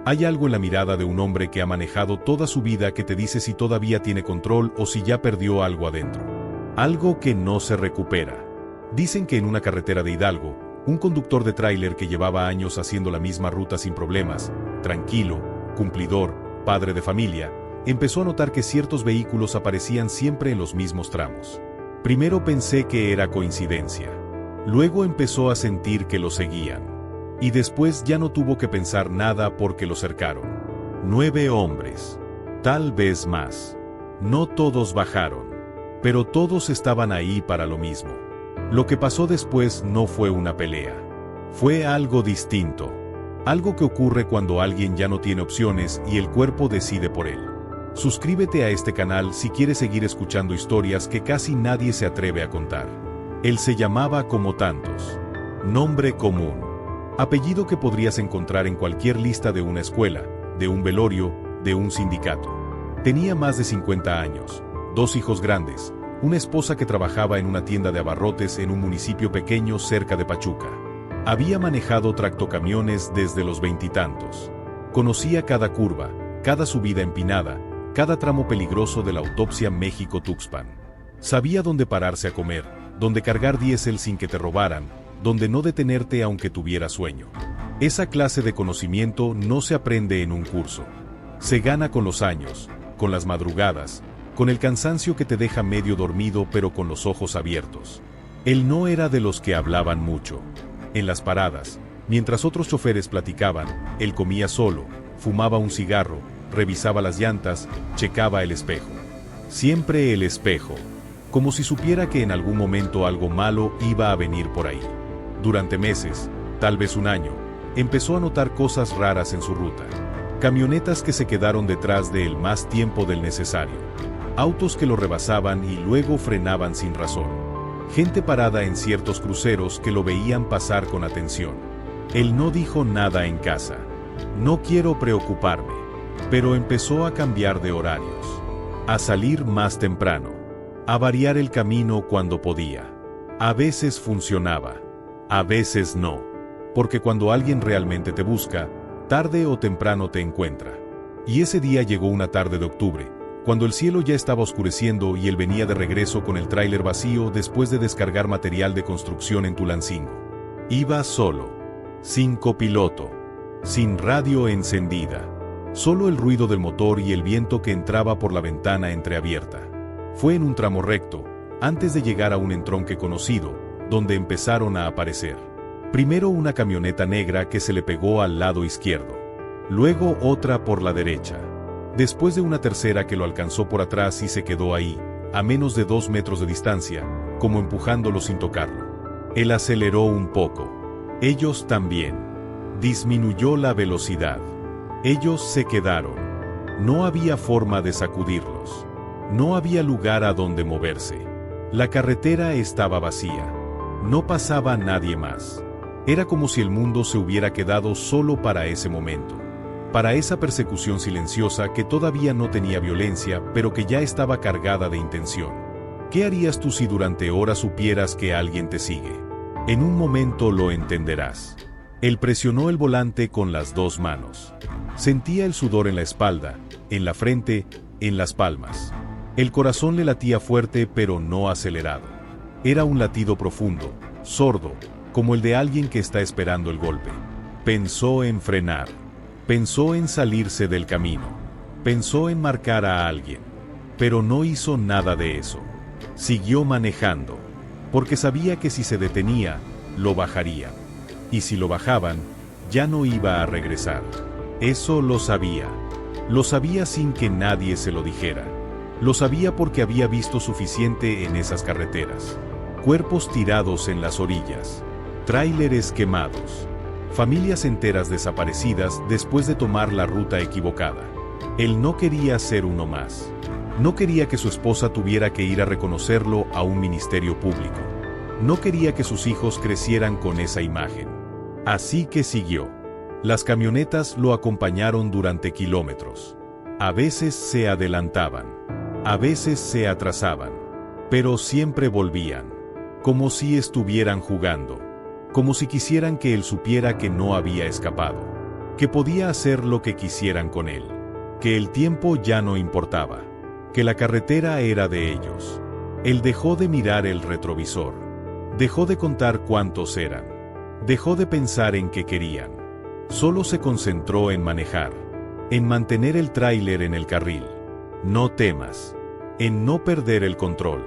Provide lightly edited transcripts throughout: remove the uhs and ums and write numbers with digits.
Hay algo en la mirada de un hombre que ha manejado toda su vida que te dice si todavía tiene control o si ya perdió algo adentro. Algo que no se recupera. Dicen que en una carretera de Hidalgo, un conductor de tráiler que llevaba años haciendo la misma ruta sin problemas, tranquilo, cumplidor, padre de familia, empezó a notar que ciertos vehículos aparecían siempre en los mismos tramos. Primero pensé que era coincidencia. Luego empezó a sentir que lo seguían. Y después ya no tuvo que pensar nada porque lo cercaron. 9 hombres. Tal vez más. No todos bajaron. Pero todos estaban ahí para lo mismo. Lo que pasó después no fue una pelea. Fue algo distinto. Algo que ocurre cuando alguien ya no tiene opciones y el cuerpo decide por él. Suscríbete a este canal si quieres seguir escuchando historias que casi nadie se atreve a contar. Él se llamaba como tantos. Nombre común. Apellido que podrías encontrar en cualquier lista de una escuela, de un velorio, de un sindicato. Tenía más de 50 años, 2 hijos grandes, una esposa que trabajaba en una tienda de abarrotes en un municipio pequeño cerca de Pachuca. Había manejado tractocamiones desde los 20 y tantos. Conocía cada curva, cada subida empinada, cada tramo peligroso de la autopista México-Tuxpan. Sabía dónde pararse a comer, dónde cargar diésel sin que te robaran, donde no detenerte aunque tuviera sueño. Esa clase de conocimiento no se aprende en un curso. Se gana con los años, con las madrugadas, con el cansancio que te deja medio dormido pero con los ojos abiertos. Él no era de los que hablaban mucho. En las paradas, mientras otros choferes platicaban, él comía solo, fumaba un cigarro, revisaba las llantas, checaba el espejo. Siempre el espejo, como si supiera que en algún momento algo malo iba a venir por ahí. Durante meses, tal vez un año, empezó a notar cosas raras en su ruta. Camionetas que se quedaron detrás de él más tiempo del necesario. Autos que lo rebasaban y luego frenaban sin razón. Gente parada en ciertos cruceros que lo veían pasar con atención. Él no dijo nada en casa. No quiero preocuparme. Pero empezó a cambiar de horarios. A salir más temprano. A variar el camino cuando podía. A veces funcionaba. A veces no, porque cuando alguien realmente te busca, tarde o temprano te encuentra. Y ese día llegó una tarde de octubre, cuando el cielo ya estaba oscureciendo y él venía de regreso con el tráiler vacío después de descargar material de construcción en Tulancingo. Iba solo, sin copiloto, sin radio encendida, solo el ruido del motor y el viento que entraba por la ventana entreabierta. Fue en un tramo recto, antes de llegar a un entronque conocido, donde empezaron a aparecer. Primero una camioneta negra que se le pegó al lado izquierdo. Luego otra por la derecha. Después de una tercera que lo alcanzó por atrás y se quedó ahí, a menos de 2 metros de distancia, como empujándolo sin tocarlo. Él aceleró un poco. Ellos también. Disminuyó la velocidad. Ellos se quedaron. No había forma de sacudirlos. No había lugar a donde moverse. La carretera estaba vacía. No pasaba nadie más. Era como si el mundo se hubiera quedado solo para ese momento. Para esa persecución silenciosa que todavía no tenía violencia, pero que ya estaba cargada de intención. ¿Qué harías tú si durante horas supieras que alguien te sigue? En un momento lo entenderás. Él presionó el volante con las 2 manos. Sentía el sudor en la espalda, en la frente, en las palmas. El corazón le latía fuerte pero no acelerado. Era un latido profundo, sordo, como el de alguien que está esperando el golpe. Pensó en frenar. Pensó en salirse del camino. Pensó en marcar a alguien. Pero no hizo nada de eso. Siguió manejando. Porque sabía que si se detenía, lo bajarían. Y si lo bajaban, ya no iba a regresar. Eso lo sabía. Lo sabía sin que nadie se lo dijera. Lo sabía porque había visto suficiente en esas carreteras. Cuerpos tirados en las orillas. Tráileres quemados. Familias enteras desaparecidas después de tomar la ruta equivocada. Él no quería ser uno más. No quería que su esposa tuviera que ir a reconocerlo a un ministerio público. No quería que sus hijos crecieran con esa imagen. Así que siguió. Las camionetas lo acompañaron durante kilómetros. A veces se adelantaban. A veces se atrasaban. Pero siempre volvían. Como si estuvieran jugando. Como si quisieran que él supiera que no había escapado. que podía hacer lo que quisieran con él, que el tiempo ya no importaba, que la carretera era de ellos. Él dejó de mirar el retrovisor, dejó de contar cuántos eran, dejó de pensar en qué querían. Solo se concentró en manejar, en mantener el tráiler en el carril. No temas, en no perder el control,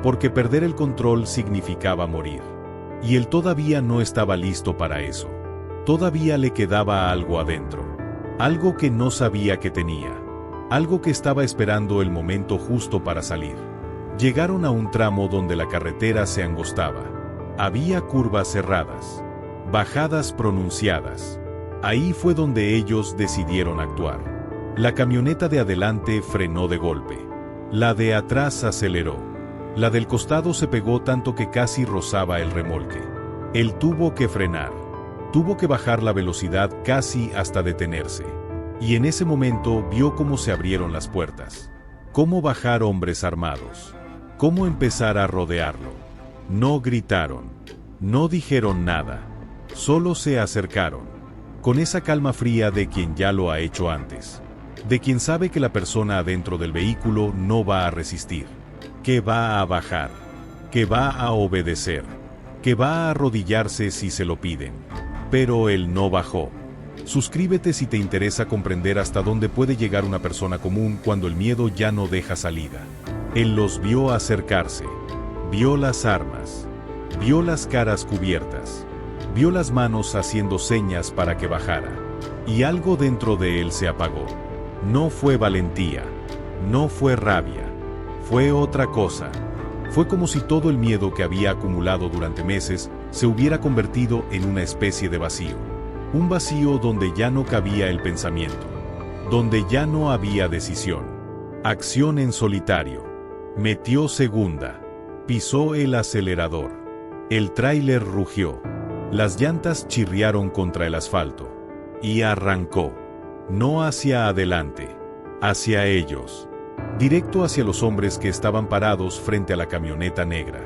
porque perder el control significaba morir. Y él todavía no estaba listo para eso. Todavía le quedaba algo adentro, algo que no sabía que tenía, algo que estaba esperando el momento justo para salir. Llegaron a un tramo donde la carretera se angostaba. Había curvas cerradas, bajadas pronunciadas. Ahí fue donde ellos decidieron actuar. La camioneta de adelante frenó de golpe. La de atrás aceleró. La del costado se pegó tanto que casi rozaba el remolque. Él tuvo que frenar. Tuvo que bajar la velocidad casi hasta detenerse. Y en ese momento vio cómo se abrieron las puertas. Cómo bajar hombres armados. Cómo empezar a rodearlo. No gritaron. No dijeron nada. Solo se acercaron. Con esa calma fría de quien ya lo ha hecho antes. De quien sabe que la persona adentro del vehículo no va a resistir. Que va a bajar. Que va a obedecer. Que va a arrodillarse si se lo piden. Pero él no bajó. Suscríbete si te interesa comprender hasta dónde puede llegar una persona común cuando el miedo ya no deja salida. Él los vio acercarse. Vio las armas. Vio las caras cubiertas. Vio las manos haciendo señas para que bajara. Y algo dentro de él se apagó. No fue valentía. No fue rabia. Fue otra cosa. Fue como si todo el miedo que había acumulado durante meses se hubiera convertido en una especie de vacío. Un vacío donde ya no cabía el pensamiento. Donde ya no había decisión. Acción en solitario. Metió segunda. Pisó el acelerador. El tráiler rugió. Las llantas chirriaron contra el asfalto. Y arrancó. No hacia adelante. Hacia ellos. Directo hacia los hombres que estaban parados frente a la camioneta negra.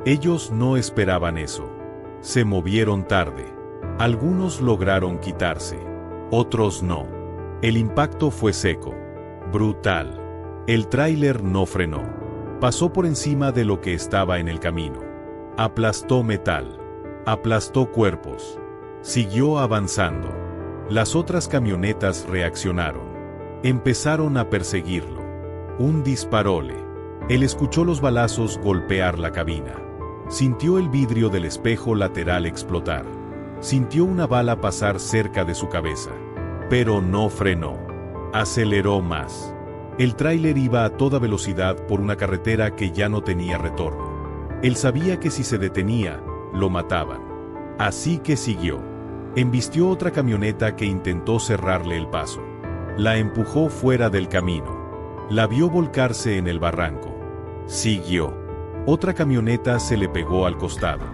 Ellos no esperaban eso. Se movieron tarde. Algunos lograron quitarse. Otros no. El impacto fue seco. Brutal. El tráiler no frenó. Pasó por encima de lo que estaba en el camino. Aplastó metal. Aplastó cuerpos. Siguió avanzando. Las otras camionetas reaccionaron. Empezaron a perseguirlo. Un disparóle. Él escuchó los balazos golpear la cabina. Sintió el vidrio del espejo lateral explotar. Sintió una bala pasar cerca de su cabeza. Pero no frenó. Aceleró más. El tráiler iba a toda velocidad por una carretera que ya no tenía retorno. Él sabía que si se detenía, lo mataban. Así que siguió. Embistió otra camioneta que intentó cerrarle el paso. La empujó fuera del camino. La vio volcarse en el barranco. Siguió. Otra camioneta se le pegó al costado.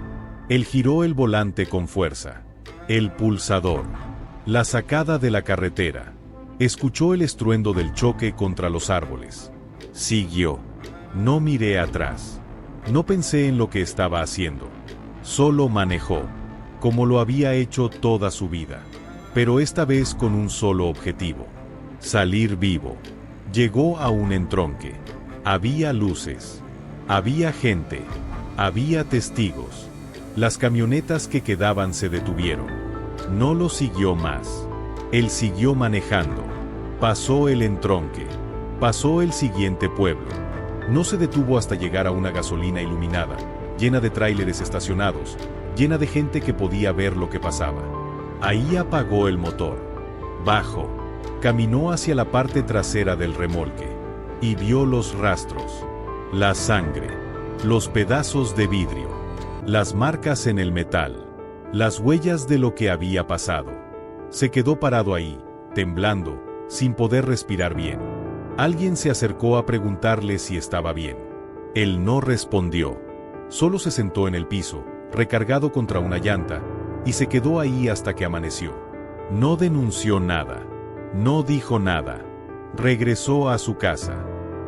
Él giró el volante con fuerza. El pulsador. La sacada de la carretera. Escuchó el estruendo del choque contra los árboles. Siguió. No miré atrás. No pensé en lo que estaba haciendo. Solo manejó, como lo había hecho toda su vida. Pero esta vez con un solo objetivo. Salir vivo. Llegó a un entronque. Había luces. Había gente. Había testigos. Las camionetas que quedaban se detuvieron. No lo siguió más. Él siguió manejando. Pasó el entronque. Pasó el siguiente pueblo. No se detuvo hasta llegar a una gasolina iluminada, llena de tráileres estacionados, llena de gente que podía ver lo que pasaba. Ahí apagó el motor. Bajó. Caminó hacia la parte trasera del remolque. Y vio los rastros. La sangre. Los pedazos de vidrio. Las marcas en el metal. Las huellas de lo que había pasado. Se quedó parado ahí, temblando, sin poder respirar bien. Alguien se acercó a preguntarle si estaba bien. Él no respondió. Solo se sentó en el piso, recargado contra una llanta, y se quedó ahí hasta que amaneció. No denunció nada. No dijo nada. Regresó a su casa.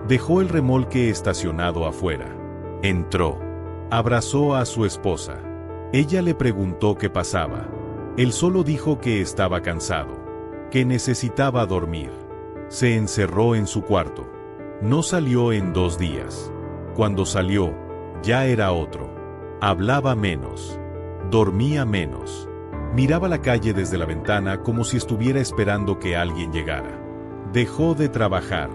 Dejó el remolque estacionado afuera. Entró. Abrazó a su esposa. Ella le preguntó qué pasaba. Él solo dijo que estaba cansado. que necesitaba dormir. Se encerró en su cuarto. No salió en 2 días. Cuando salió, ya era otro. Hablaba menos. Dormía menos. Miraba la calle desde la ventana como si estuviera esperando que alguien llegara. Dejó de trabajar.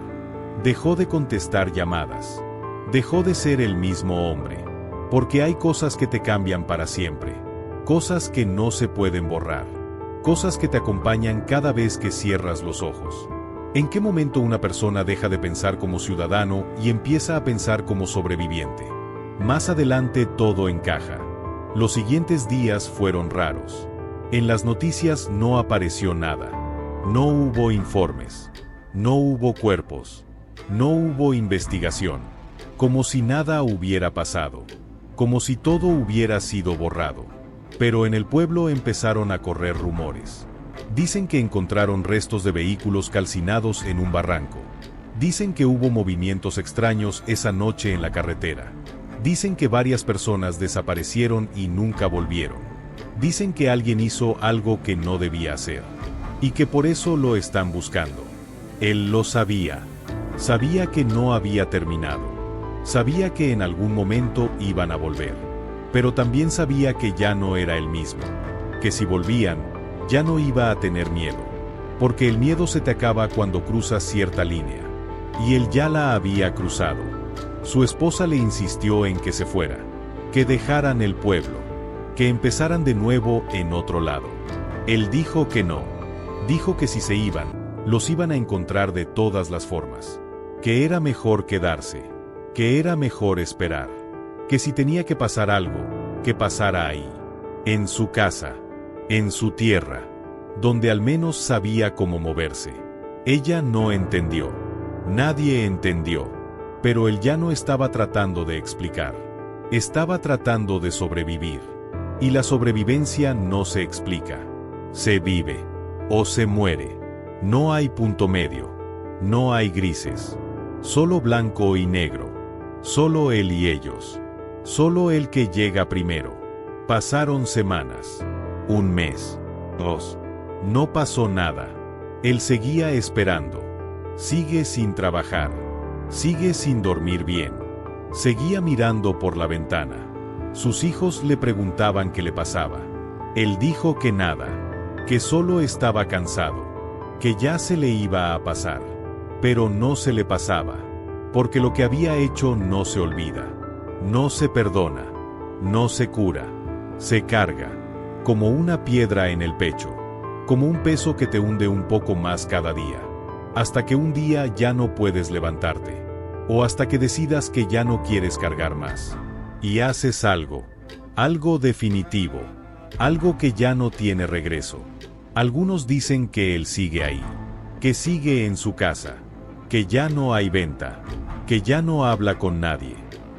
Dejó de contestar llamadas. Dejó de ser el mismo hombre. Porque hay cosas que te cambian para siempre. Cosas que no se pueden borrar. Cosas que te acompañan cada vez que cierras los ojos. ¿En qué momento una persona deja de pensar como ciudadano y empieza a pensar como sobreviviente? Más adelante todo encaja. Los siguientes días fueron raros. En las noticias no apareció nada. No hubo informes. No hubo cuerpos. No hubo investigación. Como si nada hubiera pasado. Como si todo hubiera sido borrado. Pero en el pueblo empezaron a correr rumores. Dicen que encontraron restos de vehículos calcinados en un barranco. Dicen que hubo movimientos extraños esa noche en la carretera. Dicen que varias personas desaparecieron y nunca volvieron. Dicen que alguien hizo algo que no debía hacer. Y que por eso lo están buscando. Él lo sabía. Sabía que no había terminado. Sabía que en algún momento iban a volver. Pero también sabía que ya no era el mismo. Que si volvían, ya no iba a tener miedo. Porque el miedo se te acaba cuando cruzas cierta línea. Y él ya la había cruzado. Su esposa le insistió en que se fuera. Que dejaran el pueblo. Que empezaran de nuevo en otro lado. Él dijo que no. Dijo que si se iban, los iban a encontrar de todas las formas. Que era mejor quedarse. Que era mejor esperar. Que si tenía que pasar algo, que pasara ahí. En su casa. En su tierra. Donde al menos sabía cómo moverse. Ella no entendió. Nadie entendió. Pero él ya no estaba tratando de explicar. Estaba tratando de sobrevivir. Y la sobrevivencia no se explica. Se vive. O se muere. No hay punto medio. No hay grises. Solo blanco y negro. Solo él y ellos. Solo el que llega primero. Pasaron semanas. 1 mes. 2. No pasó nada. Él seguía esperando. Sigue sin trabajar. Sigue sin dormir bien. Seguía mirando por la ventana. Sus hijos le preguntaban qué le pasaba. Él dijo que nada. Que solo estaba cansado. Que ya se le iba a pasar. Pero no se le pasaba. Porque lo que había hecho no se olvida. No se perdona. No se cura. Se carga. Como una piedra en el pecho. Como un peso que te hunde un poco más cada día. Hasta que un día ya no puedes levantarte. O hasta que decidas que ya no quieres cargar más. Y haces algo. Algo definitivo. Algo que ya no tiene regreso. Algunos dicen que él sigue ahí. Que sigue en su casa. Que ya no hay venta. Que ya no habla con nadie.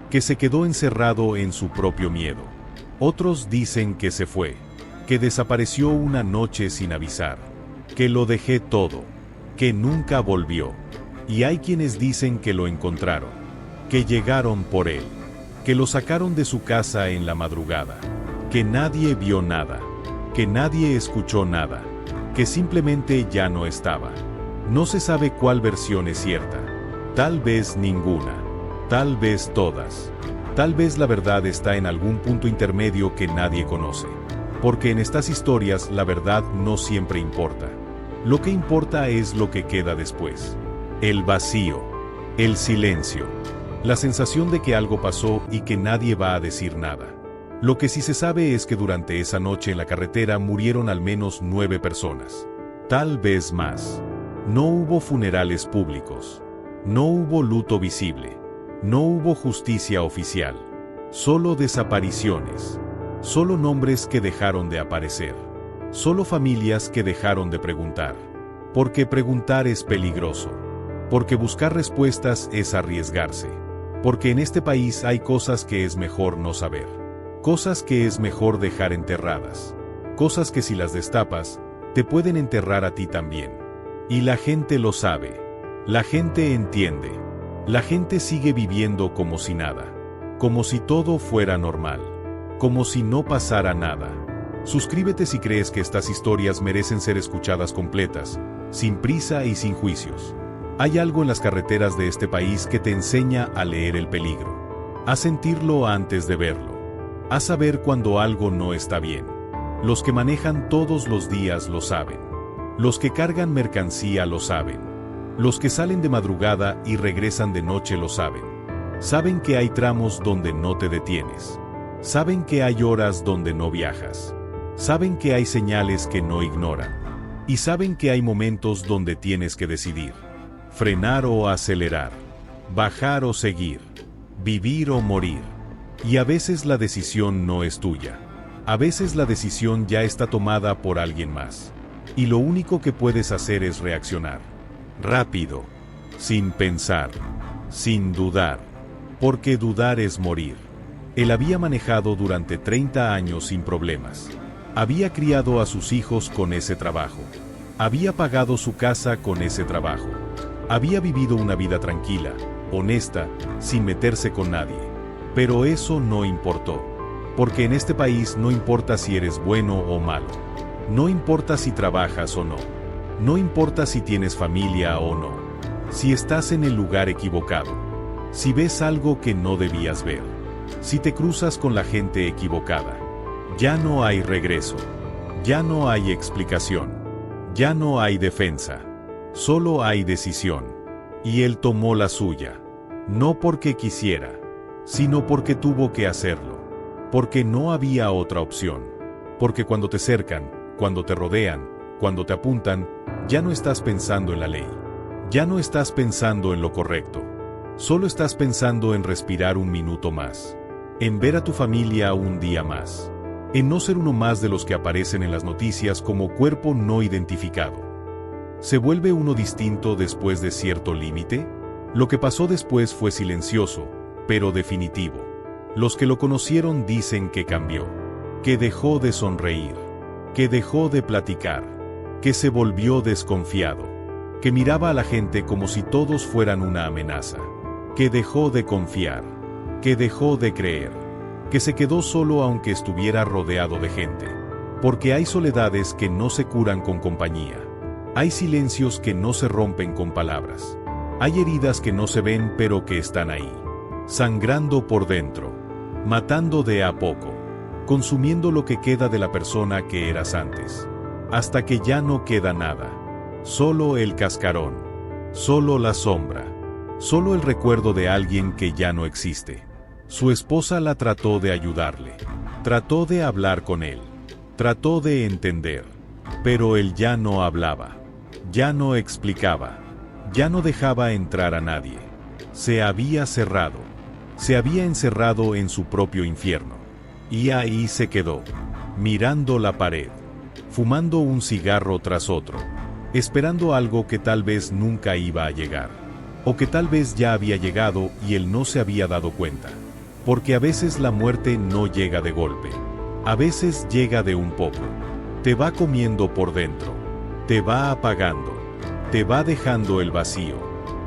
Que se quedó encerrado en su propio miedo. Otros dicen que se fue. Que desapareció una noche sin avisar. Que lo dejé todo. Que nunca volvió. Y hay quienes dicen que lo encontraron. Que llegaron por él. Que lo sacaron de su casa en la madrugada. Que nadie vio nada. Que nadie escuchó nada. Que simplemente ya no estaba. No se sabe cuál versión es cierta. Tal vez ninguna. Tal vez todas. Tal vez la verdad está en algún punto intermedio que nadie conoce. Porque en estas historias la verdad no siempre importa. Lo que importa es lo que queda después. El vacío. El silencio. La sensación de que algo pasó y que nadie va a decir nada. Lo que sí se sabe es que durante esa noche en la carretera murieron al menos 9 personas. Tal vez más. No hubo funerales públicos. No hubo luto visible. No hubo justicia oficial. Solo desapariciones. Solo nombres que dejaron de aparecer. Solo familias que dejaron de preguntar. Porque preguntar es peligroso. Porque buscar respuestas es arriesgarse. Porque en este país hay cosas que es mejor no saber. Cosas que es mejor dejar enterradas. Cosas que si las destapas, te pueden enterrar a ti también. Y la gente lo sabe. La gente entiende. La gente sigue viviendo como si nada. Como si todo fuera normal. Como si no pasara nada. Suscríbete si crees que estas historias merecen ser escuchadas completas, sin prisa y sin juicios. Hay algo en las carreteras de este país que te enseña a leer el peligro, a sentirlo antes de verlo, a saber cuando algo no está bien. Los que manejan todos los días lo saben. Los que cargan mercancía lo saben. Los que salen de madrugada y regresan de noche lo saben. Saben que hay tramos donde no te detienes. Saben que hay horas donde no viajas. Saben que hay señales que no ignoran. Y saben que hay momentos donde tienes que decidir. Frenar o acelerar. Bajar o seguir. Vivir o morir. Y a veces la decisión no es tuya. A veces la decisión ya está tomada por alguien más. Y lo único que puedes hacer es reaccionar. Rápido. Sin pensar. Sin dudar. Porque dudar es morir. Él había manejado durante 30 años sin problemas. Había criado a sus hijos con ese trabajo. Había pagado su casa con ese trabajo. Había vivido una vida tranquila, honesta, sin meterse con nadie. Pero eso no importó. Porque en este país no importa si eres bueno o malo. No importa si trabajas o no. No importa si tienes familia o no. Si estás en el lugar equivocado. Si ves algo que no debías ver. Si te cruzas con la gente equivocada. Ya no hay regreso. Ya no hay explicación. Ya no hay defensa. Solo hay decisión. Y él tomó la suya. No porque quisiera, sino porque tuvo que hacerlo. Porque no había otra opción. Porque cuando te cercan, cuando te rodean, cuando te apuntan, ya no estás pensando en la ley. Ya no estás pensando en lo correcto. Solo estás pensando en respirar un minuto más. En ver a tu familia un día más. En no ser uno más de los que aparecen en las noticias como cuerpo no identificado. ¿Se vuelve uno distinto después de cierto límite? Lo que pasó después fue silencioso, pero definitivo. Los que lo conocieron dicen que cambió, que dejó de sonreír, que dejó de platicar, que se volvió desconfiado, que miraba a la gente como si todos fueran una amenaza, que dejó de confiar, que dejó de creer, que se quedó solo aunque estuviera rodeado de gente. Porque hay soledades que no se curan con compañía. Hay silencios que no se rompen con palabras. Hay heridas que no se ven pero que están ahí. Sangrando por dentro. Matando de a poco. Consumiendo lo que queda de la persona que eras antes. Hasta que ya no queda nada. Solo el cascarón. Solo la sombra. Solo el recuerdo de alguien que ya no existe. Su esposa la trató de ayudarle. Trató de hablar con él. Trató de entender. Pero él ya no hablaba. Ya no explicaba. Ya no dejaba entrar a nadie. Se había cerrado. Se había encerrado en su propio infierno. Y ahí se quedó. Mirando la pared. Fumando un cigarro tras otro. Esperando algo que tal vez nunca iba a llegar. O que tal vez ya había llegado y él no se había dado cuenta. Porque a veces la muerte no llega de golpe. A veces llega de un poco. Te va comiendo por dentro. Te va apagando. Te va dejando el vacío.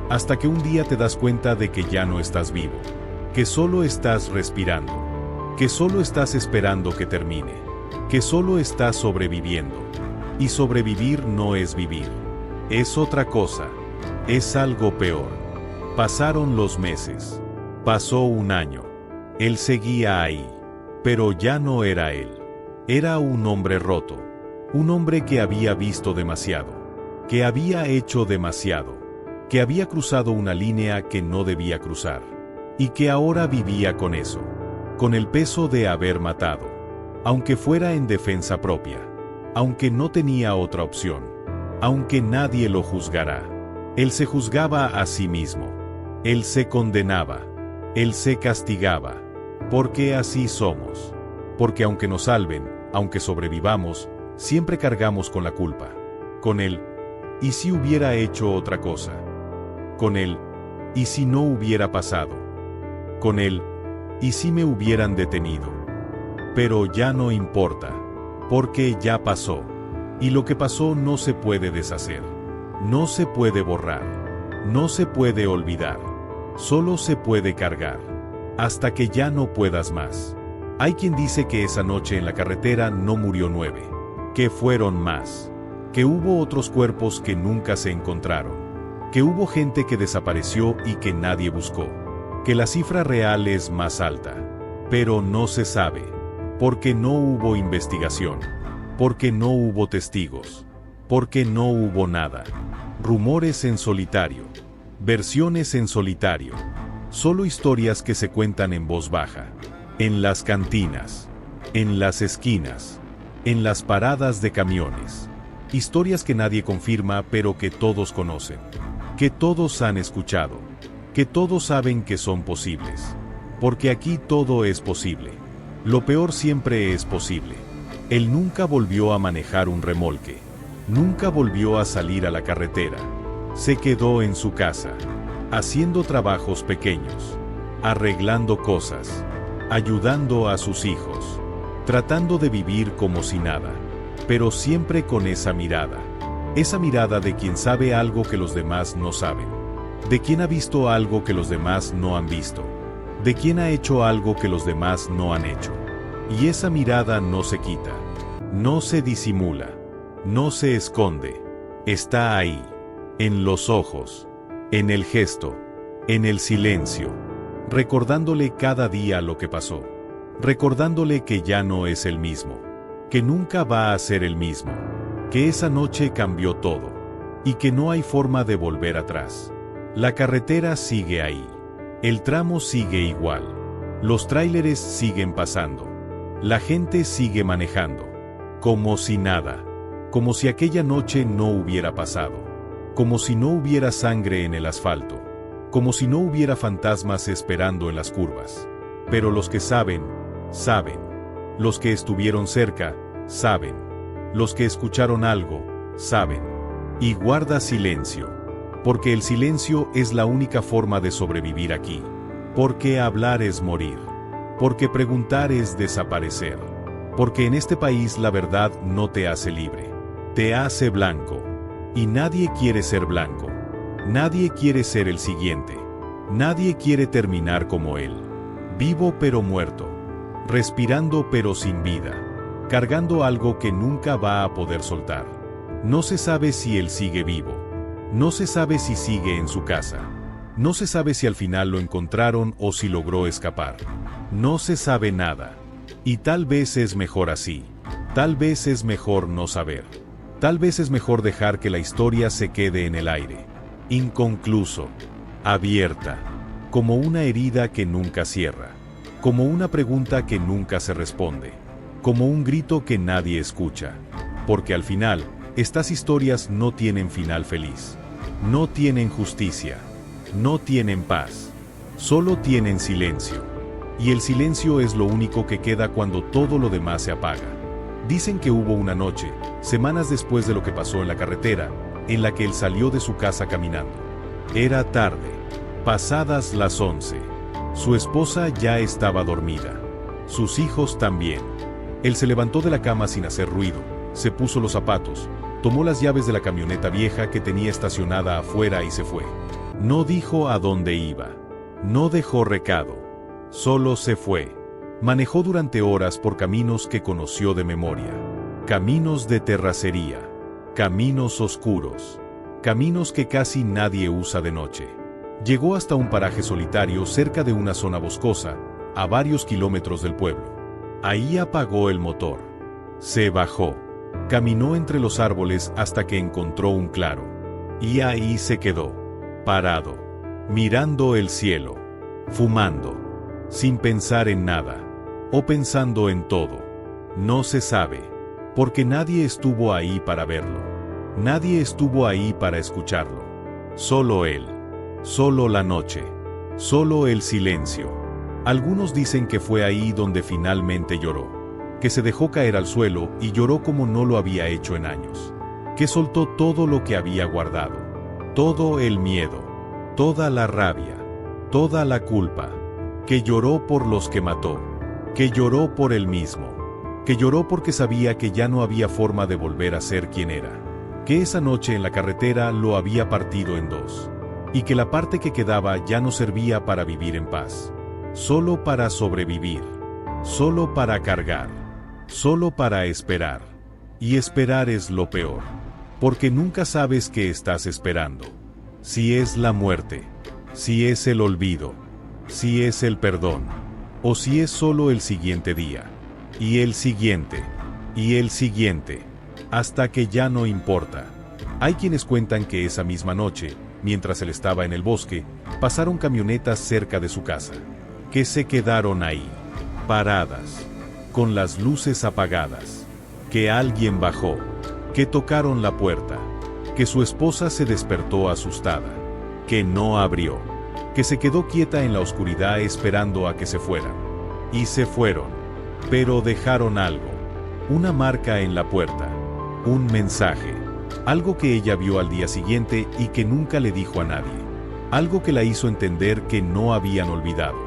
Hasta que un día te das cuenta de que ya no estás vivo. Que solo estás respirando. Que solo estás esperando que termine. Que solo estás sobreviviendo. Y sobrevivir no es vivir. Es otra cosa. Es algo peor. Pasaron los meses. Pasó un año. Él seguía ahí. Pero ya no era él. Era un hombre roto. Un hombre que había visto demasiado. Que había hecho demasiado. Que había cruzado una línea que no debía cruzar. Y que ahora vivía con eso. Con el peso de haber matado. Aunque fuera en defensa propia. Aunque no tenía otra opción. Aunque nadie lo juzgará. Él se juzgaba a sí mismo. Él se condenaba. Él se castigaba. Porque así somos. Porque aunque nos salven, aunque sobrevivamos, siempre cargamos con la culpa. Con él, ¿y si hubiera hecho otra cosa? Con él, ¿y si no hubiera pasado? Con él, ¿y si me hubieran detenido? Pero ya no importa. Porque ya pasó. Y lo que pasó no se puede deshacer. No se puede borrar. No se puede olvidar. Solo se puede cargar. Hasta que ya no puedas más. Hay quien dice que esa noche en la carretera no murió 9, que fueron más, que hubo otros cuerpos que nunca se encontraron, que hubo gente que desapareció y que nadie buscó, que la cifra real es más alta, pero no se sabe, porque no hubo investigación, porque no hubo testigos, porque no hubo nada. Rumores en solitario, versiones en solitario, solo historias que se cuentan en voz baja, en las cantinas, en las esquinas, en las paradas de camiones. Historias que nadie confirma pero que todos conocen, que todos han escuchado, que todos saben que son posibles. Porque aquí todo es posible. Lo peor siempre es posible. Él nunca volvió a manejar un remolque. Nunca volvió a salir a la carretera. Se quedó en su casa, haciendo trabajos pequeños, arreglando cosas, ayudando a sus hijos, tratando de vivir como si nada, pero siempre con esa mirada de quien sabe algo que los demás no saben, de quien ha visto algo que los demás no han visto, de quien ha hecho algo que los demás no han hecho. Y esa mirada no se quita, no se disimula, no se esconde, está ahí, en los ojos, en el gesto, en el silencio, recordándole cada día lo que pasó, recordándole que ya no es el mismo, que nunca va a ser el mismo, que esa noche cambió todo, y que no hay forma de volver atrás. La carretera sigue ahí, el tramo sigue igual, los tráileres siguen pasando, la gente sigue manejando, como si nada, como si aquella noche no hubiera pasado, como si no hubiera sangre en el asfalto, como si no hubiera fantasmas esperando en las curvas. Pero los que saben, saben. Los que estuvieron cerca, saben. Los que escucharon algo, saben. Y guarda silencio. Porque el silencio es la única forma de sobrevivir aquí. Porque hablar es morir. Porque preguntar es desaparecer. Porque en este país la verdad no te hace libre. Te hace blanco. Y nadie quiere ser blanco. Nadie quiere ser el siguiente. Nadie quiere terminar como él. Vivo pero muerto. Respirando pero sin vida. Cargando algo que nunca va a poder soltar. No se sabe si él sigue vivo. No se sabe si sigue en su casa. No se sabe si al final lo encontraron o si logró escapar. No se sabe nada. Y tal vez es mejor así. Tal vez es mejor no saber. Tal vez es mejor dejar que la historia se quede en el aire. Inconcluso. Abierta. Como una herida que nunca cierra. Como una pregunta que nunca se responde. Como un grito que nadie escucha. Porque al final, estas historias no tienen final feliz. No tienen justicia. No tienen paz. Solo tienen silencio. Y el silencio es lo único que queda cuando todo lo demás se apaga. Dicen que hubo una noche, semanas después de lo que pasó en la carretera, en la que él salió de su casa caminando. Era tarde, pasadas las 11. Su esposa ya estaba dormida. Sus hijos también. Él se levantó de la cama sin hacer ruido, se puso los zapatos, tomó las llaves de la camioneta vieja que tenía estacionada afuera y se fue. No dijo a dónde iba. No dejó recado. Solo se fue. Manejó durante horas por caminos que conoció de memoria. Caminos de terracería. Caminos oscuros. Caminos que casi nadie usa de noche. Llegó hasta un paraje solitario cerca de una zona boscosa, a varios kilómetros del pueblo. Ahí apagó el motor. Se bajó. Caminó entre los árboles hasta que encontró un claro. Y ahí se quedó, parado, mirando el cielo, fumando, sin pensar en nada, o pensando en todo. No se sabe, porque nadie estuvo ahí para verlo. Nadie estuvo ahí para escucharlo. Solo él. Solo la noche. Solo el silencio. Algunos dicen que fue ahí donde finalmente lloró. Que se dejó caer al suelo y lloró como no lo había hecho en años. Que soltó todo lo que había guardado. Todo el miedo. Toda la rabia. Toda la culpa. Que lloró por los que mató. Que lloró por él mismo. Que lloró porque sabía que ya no había forma de volver a ser quien era. Que esa noche en la carretera lo había partido en dos. Y que la parte que quedaba ya no servía para vivir en paz. Solo para sobrevivir. solo para cargar, solo para esperar. Y esperar es lo peor, porque nunca sabes qué estás esperando. Si es la muerte, si es el olvido, si es el perdón, o si es solo el siguiente día, y el siguiente, y el siguiente, hasta que ya no importa. Hay quienes cuentan que esa misma noche, mientras él estaba en el bosque, pasaron camionetas cerca de su casa, que se quedaron ahí, paradas, con las luces apagadas, que alguien bajó, que tocaron la puerta, que su esposa se despertó asustada, que no abrió, que se quedó quieta en la oscuridad esperando a que se fueran. Y se fueron, pero dejaron algo, una marca en la puerta, un mensaje, algo que ella vio al día siguiente y que nunca le dijo a nadie, algo que la hizo entender que no habían olvidado,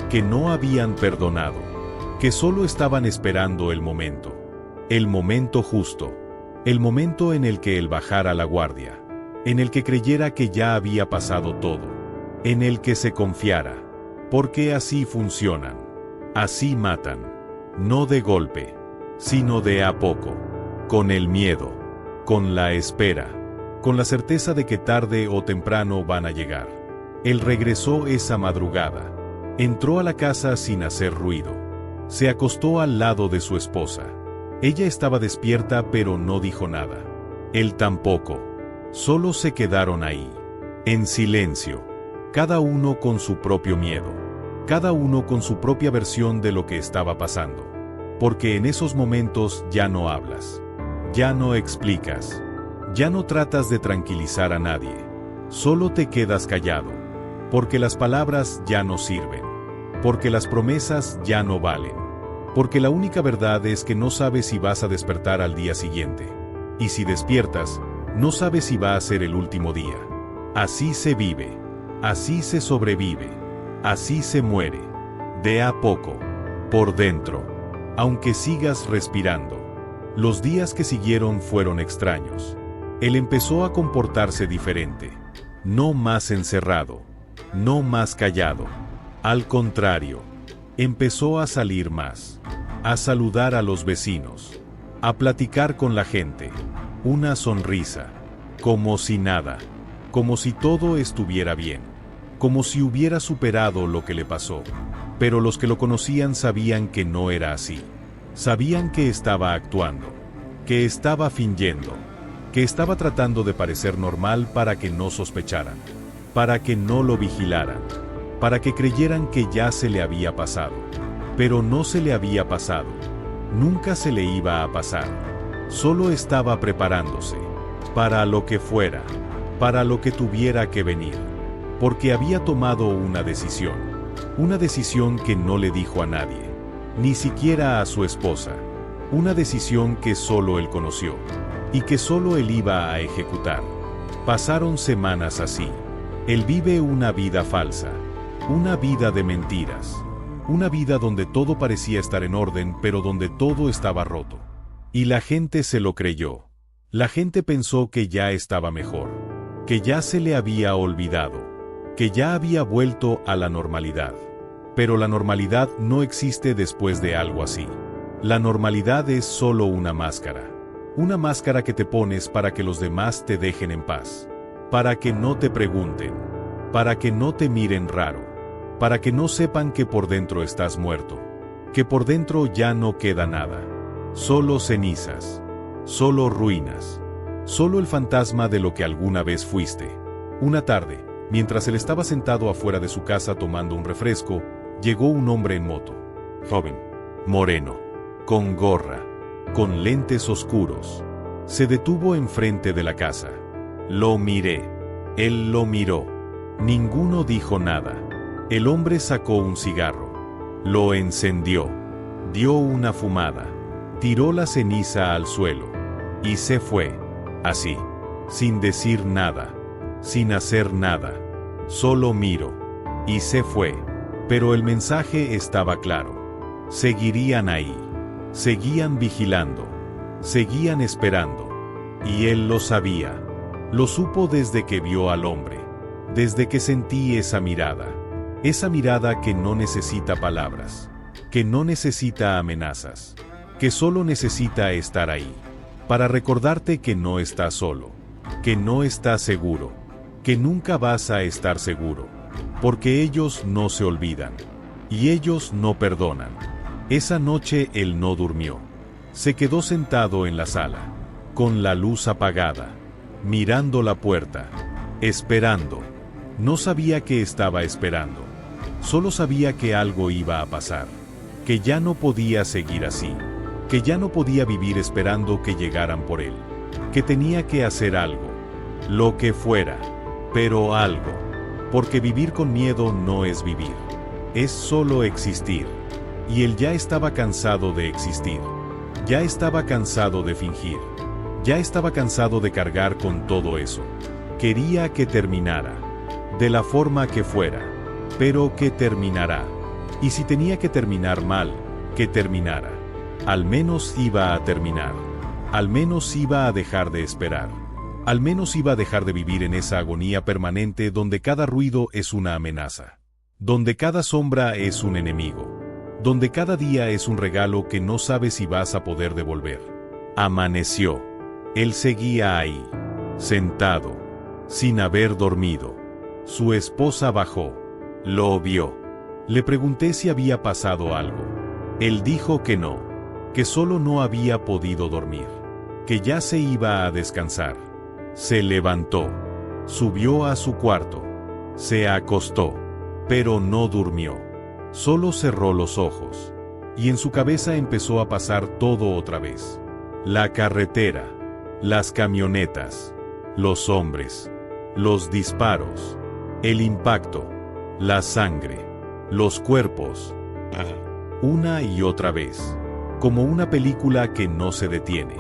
que no habían perdonado, que solo estaban esperando el momento justo, el momento en el que él bajara la guardia, en el que creyera que ya había pasado todo, en el que se confiara, porque así funcionan, así matan, no de golpe, sino de a poco, con el miedo, con la espera, con la certeza de que tarde o temprano van a llegar. Él regresó esa madrugada, entró a la casa sin hacer ruido, se acostó al lado de su esposa. Ella estaba despierta pero no dijo nada. Él tampoco. Solo se quedaron ahí, en silencio, cada uno con su propio miedo, cada uno con su propia versión de lo que estaba pasando. Porque en esos momentos ya no hablas, ya no explicas, ya no tratas de tranquilizar a nadie, solo te quedas callado, porque las palabras ya no sirven, porque las promesas ya no valen. Porque la única verdad es que no sabes si vas a despertar al día siguiente. Y si despiertas, no sabes si va a ser el último día. Así se vive, así se sobrevive, así se muere, de a poco, por dentro, aunque sigas respirando. Los días que siguieron fueron extraños. Él empezó a comportarse diferente, no más encerrado, no más callado. Al contrario, empezó a salir más, a saludar a los vecinos, a platicar con la gente, una sonrisa, como si nada, como si todo estuviera bien, como si hubiera superado lo que le pasó. Pero los que lo conocían sabían que no era así, sabían que estaba actuando, que estaba fingiendo, que estaba tratando de parecer normal para que no sospecharan, para que no lo vigilaran, para que creyeran que ya se le había pasado. Pero no se le había pasado, nunca se le iba a pasar, solo estaba preparándose, para lo que fuera, para lo que tuviera que venir, porque había tomado una decisión que no le dijo a nadie, ni siquiera a su esposa, una decisión que solo él conoció, y que solo él iba a ejecutar. Pasaron semanas así, él vive una vida falsa, una vida de mentiras. Una vida donde todo parecía estar en orden, pero donde todo estaba roto. Y la gente se lo creyó. La gente pensó que ya estaba mejor, que ya se le había olvidado, que ya había vuelto a la normalidad. Pero la normalidad no existe después de algo así. La normalidad es solo una máscara que te pones para que los demás te dejen en paz, para que no te pregunten, para que no te miren raro, para que no sepan que por dentro estás muerto, que por dentro ya no queda nada, solo cenizas, solo ruinas, solo el fantasma de lo que alguna vez fuiste. Una tarde, mientras él estaba sentado afuera de su casa tomando un refresco, llegó un hombre en moto, joven, moreno, con gorra, con lentes oscuros. Se detuvo enfrente de la casa. Lo miré, él lo miró, ninguno dijo nada. El hombre sacó un cigarro, lo encendió, dio una fumada, tiró la ceniza al suelo, y se fue, así, sin decir nada, sin hacer nada, solo miró, y se fue. Pero el mensaje estaba claro, seguirían ahí, seguían vigilando, seguían esperando, y él lo sabía, lo supo desde que vio al hombre, desde que sentí esa mirada que no necesita palabras, que no necesita amenazas, que solo necesita estar ahí, para recordarte que no estás solo, que no estás seguro, que nunca vas a estar seguro, porque ellos no se olvidan, y ellos no perdonan. Esa noche él no durmió. Se quedó sentado en la sala, con la luz apagada, mirando la puerta, esperando. No sabía qué estaba esperando. Solo sabía que algo iba a pasar, que ya no podía seguir así, que ya no podía vivir esperando que llegaran por él, que tenía que hacer algo, lo que fuera, pero algo, porque vivir con miedo no es vivir, es solo existir, y él ya estaba cansado de existir, ya estaba cansado de fingir, ya estaba cansado de cargar con todo eso. Quería que terminara, de la forma que fuera, pero que terminará. Y si tenía que terminar mal, que terminara. Al menos iba a terminar. Al menos iba a dejar de esperar. Al menos iba a dejar de vivir en esa agonía permanente donde cada ruido es una amenaza. Donde cada sombra es un enemigo. Donde cada día es un regalo que no sabes si vas a poder devolver. Amaneció. Él seguía ahí, sentado, sin haber dormido. Su esposa bajó. Lo vio. Le pregunté si había pasado algo. Él dijo que no, que solo no había podido dormir, que ya se iba a descansar. Se levantó, subió a su cuarto, se acostó, pero no durmió. Solo cerró los ojos, y en su cabeza empezó a pasar todo otra vez. La carretera, las camionetas, los hombres, los disparos, el impacto, la sangre, los cuerpos, una y otra vez, como una película que no se detiene,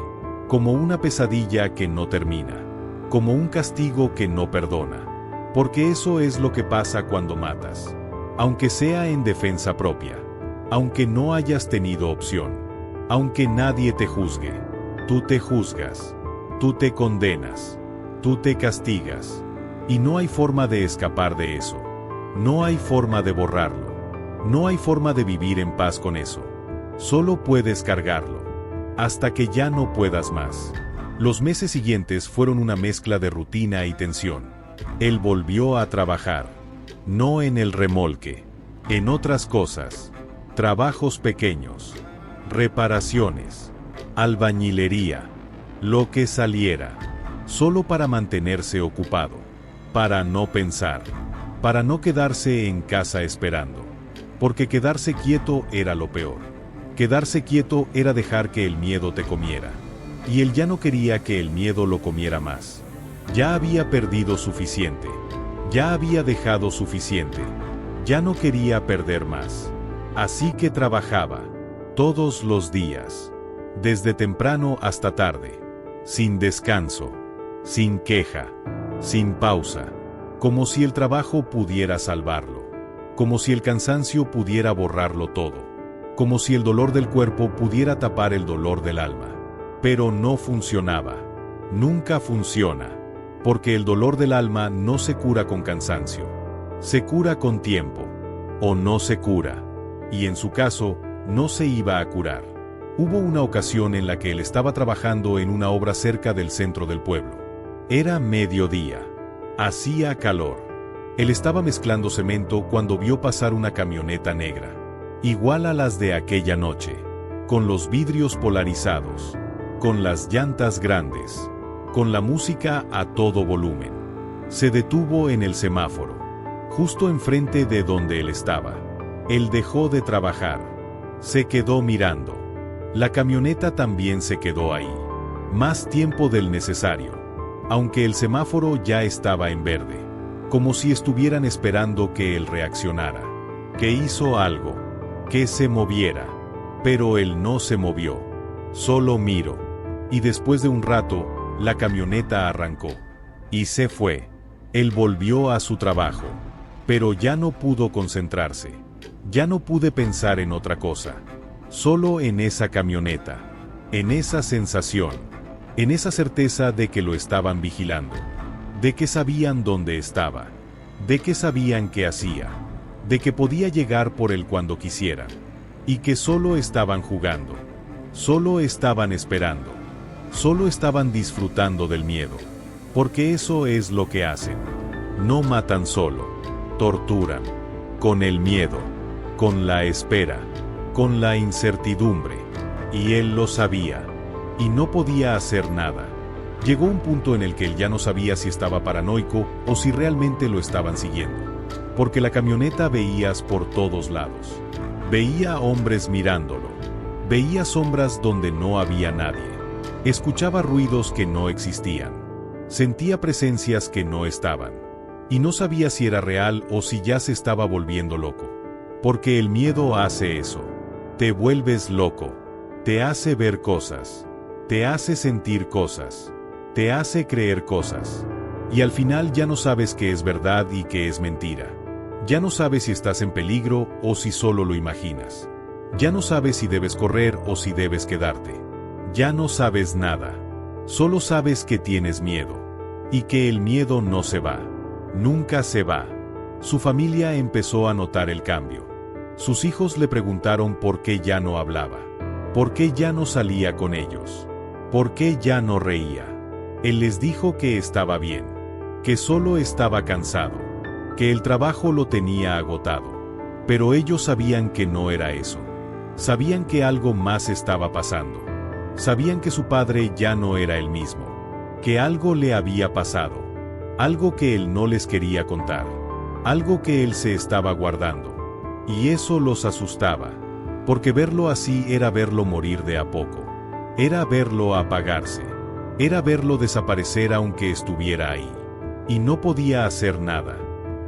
como una pesadilla que no termina, como un castigo que no perdona, porque eso es lo que pasa cuando matas, aunque sea en defensa propia, aunque no hayas tenido opción, aunque nadie te juzgue, tú te juzgas, tú te condenas, tú te castigas, y no hay forma de escapar de eso. No hay forma de borrarlo. No hay forma de vivir en paz con eso. Solo puedes cargarlo, hasta que ya no puedas más. Los meses siguientes fueron una mezcla de rutina y tensión. Él volvió a trabajar, no en el remolque, en otras cosas, trabajos pequeños, reparaciones, albañilería, lo que saliera, solo para mantenerse ocupado, para no pensar, para no quedarse en casa esperando, porque quedarse quieto era lo peor. Quedarse quieto era dejar que el miedo te comiera, y él ya no quería que el miedo lo comiera más. Ya había perdido suficiente, ya había dejado suficiente, ya no quería perder más. Así que trabajaba, todos los días, desde temprano hasta tarde, sin descanso, sin queja, sin pausa, como si el trabajo pudiera salvarlo, como si el cansancio pudiera borrarlo todo, como si el dolor del cuerpo pudiera tapar el dolor del alma. Pero no funcionaba, nunca funciona, porque el dolor del alma no se cura con cansancio, se cura con tiempo, o no se cura, y en su caso, no se iba a curar. Hubo una ocasión en la que él estaba trabajando en una obra cerca del centro del pueblo. Era mediodía. Hacía calor. Él estaba mezclando cemento cuando vio pasar una camioneta negra, igual a las de aquella noche, con los vidrios polarizados, con las llantas grandes, con la música a todo volumen. Se detuvo en el semáforo, justo enfrente de donde él estaba. Él dejó de trabajar. Se quedó mirando. La camioneta también se quedó ahí. Más tiempo del necesario, aunque el semáforo ya estaba en verde, como si estuvieran esperando que él reaccionara, que hizo algo, que se moviera, pero él no se movió, solo miró, y después de un rato, la camioneta arrancó, y se fue. Él volvió a su trabajo, pero ya no pudo concentrarse, ya no pude pensar en otra cosa, solo en esa camioneta, en esa sensación, en esa certeza de que lo estaban vigilando, de que sabían dónde estaba, de que sabían qué hacía, de que podía llegar por él cuando quisiera, y que solo estaban jugando, solo estaban esperando, solo estaban disfrutando del miedo, porque eso es lo que hacen. No matan solo, torturan, con el miedo, con la espera, con la incertidumbre, y él lo sabía, y no podía hacer nada. Llegó un punto en el que él ya no sabía si estaba paranoico o si realmente lo estaban siguiendo, porque la camioneta veías por todos lados. Veía hombres mirándolo, veía sombras donde no había nadie, escuchaba ruidos que no existían, sentía presencias que no estaban, y no sabía si era real o si ya se estaba volviendo loco. Porque el miedo hace eso, te vuelves loco, te hace ver cosas, te hace sentir cosas, te hace creer cosas, y al final ya no sabes qué es verdad y qué es mentira. Ya no sabes si estás en peligro o si solo lo imaginas. Ya no sabes si debes correr o si debes quedarte. Ya no sabes nada. Solo sabes que tienes miedo. Y que el miedo no se va. Nunca se va. Su familia empezó a notar el cambio. Sus hijos le preguntaron por qué ya no hablaba. ¿Por qué ya no salía con ellos? ¿Por qué ya no reía? Él les dijo que estaba bien. Que solo estaba cansado. Que el trabajo lo tenía agotado. Pero ellos sabían que no era eso. Sabían que algo más estaba pasando. Sabían que su padre ya no era el mismo. Que algo le había pasado. Algo que él no les quería contar. Algo que él se estaba guardando. Y eso los asustaba. Porque verlo así era verlo morir de a poco. Era verlo apagarse. Era verlo desaparecer aunque estuviera ahí. Y no podía hacer nada.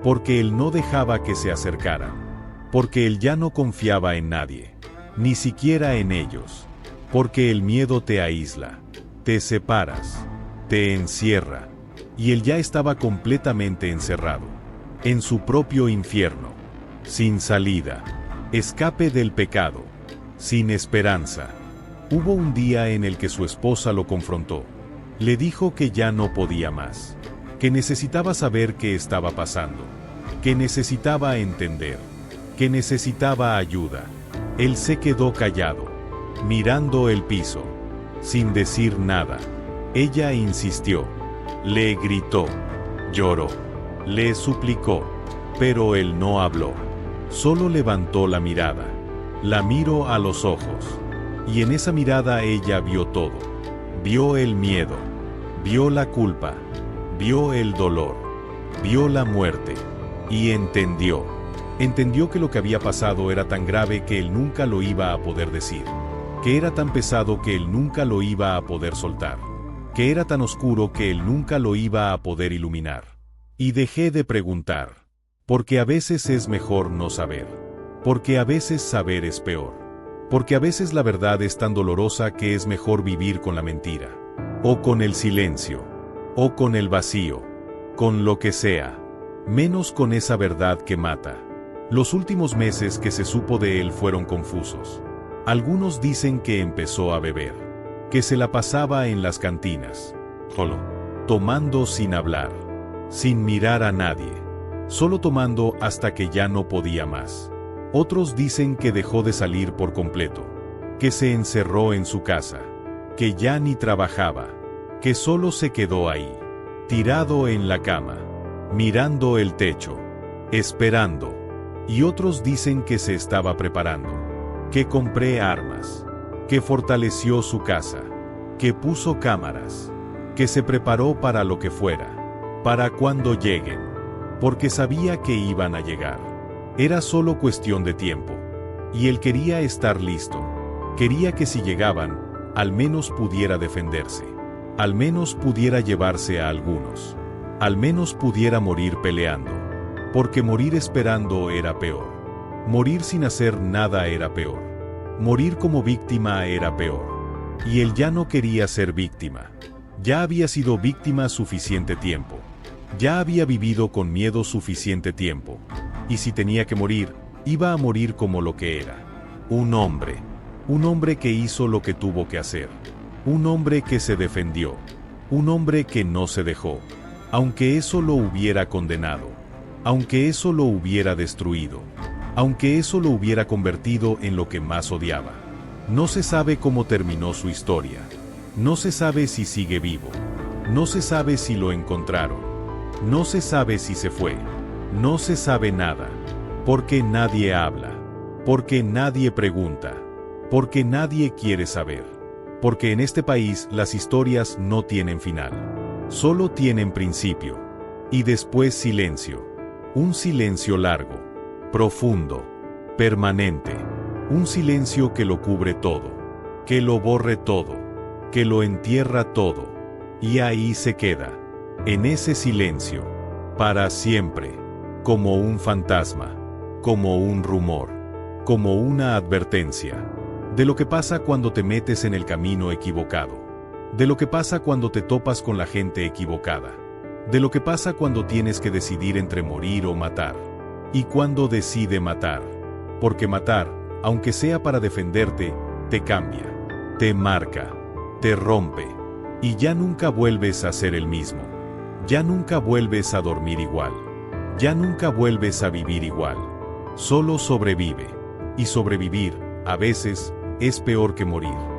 Porque él no dejaba que se acercaran. Porque él ya no confiaba en nadie. Ni siquiera en ellos. Porque el miedo te aísla. Te separas. Te encierra. Y él ya estaba completamente encerrado. En su propio infierno. Sin salida. Escape del pecado. Sin esperanza. Hubo un día en el que su esposa lo confrontó. Le dijo que ya no podía más. Que necesitaba saber qué estaba pasando. Que necesitaba entender. Que necesitaba ayuda. Él se quedó callado. Mirando el piso. Sin decir nada. Ella insistió. Le gritó. Lloró. Le suplicó. Pero él no habló. Solo levantó la mirada. La miró a los ojos. Y en esa mirada ella vio todo. Vio el miedo. Vio la culpa. Vio el dolor. Vio la muerte. Y entendió. Entendió que lo que había pasado era tan grave que él nunca lo iba a poder decir. Que era tan pesado que él nunca lo iba a poder soltar. Que era tan oscuro que él nunca lo iba a poder iluminar. Y dejé de preguntar. Porque a veces es mejor no saber. Porque a veces saber es peor. Porque a veces la verdad es tan dolorosa que es mejor vivir con la mentira. O con el silencio. O con el vacío. Con lo que sea. Menos con esa verdad que mata. Los últimos meses que se supo de él fueron confusos. Algunos dicen que empezó a beber. Que se la pasaba en las cantinas. Solo. Tomando sin hablar. Sin mirar a nadie. Solo tomando hasta que ya no podía más. Otros dicen que dejó de salir por completo. Que se encerró en su casa. Que ya ni trabajaba. Que solo se quedó ahí. Tirado en la cama. Mirando el techo. Esperando. Y otros dicen que se estaba preparando. Que compré armas. Que fortaleció su casa. Que puso cámaras. Que se preparó para lo que fuera. Para cuando lleguen. Porque sabía que iban a llegar. Era solo cuestión de tiempo. Y él quería estar listo. Quería que si llegaban, al menos pudiera defenderse. Al menos pudiera llevarse a algunos. Al menos pudiera morir peleando. Porque morir esperando era peor. Morir sin hacer nada era peor. Morir como víctima era peor. Y él ya no quería ser víctima. Ya había sido víctima suficiente tiempo. Ya había vivido con miedo suficiente tiempo. Y si tenía que morir, iba a morir como lo que era. Un hombre. Un hombre que hizo lo que tuvo que hacer. Un hombre que se defendió. Un hombre que no se dejó. Aunque eso lo hubiera condenado. Aunque eso lo hubiera destruido. aunque eso lo hubiera convertido en lo que más odiaba. No se sabe cómo terminó su historia. No se sabe si sigue vivo. No se sabe si lo encontraron. No se sabe si se fue. No se sabe nada. Porque nadie habla. Porque nadie pregunta. Porque nadie quiere saber. Porque en este país las historias no tienen final. Solo tienen principio. Y después silencio. Un silencio largo, profundo, permanente. Un silencio que lo cubre todo. Que lo borre todo. Que lo entierra todo. Y ahí se queda. En ese silencio. Para siempre. Como un fantasma. Como un rumor. Como una advertencia. De lo que pasa cuando te metes en el camino equivocado. De lo que pasa cuando te topas con la gente equivocada. De lo que pasa cuando tienes que decidir entre morir o matar. Y cuando decide matar. Porque matar, aunque sea para defenderte, te cambia. Te marca. Te rompe. Y ya nunca vuelves a ser el mismo. Ya nunca vuelves a dormir igual. Ya nunca vuelves a vivir igual. Solo sobrevive. Y sobrevivir, a veces, es peor que morir.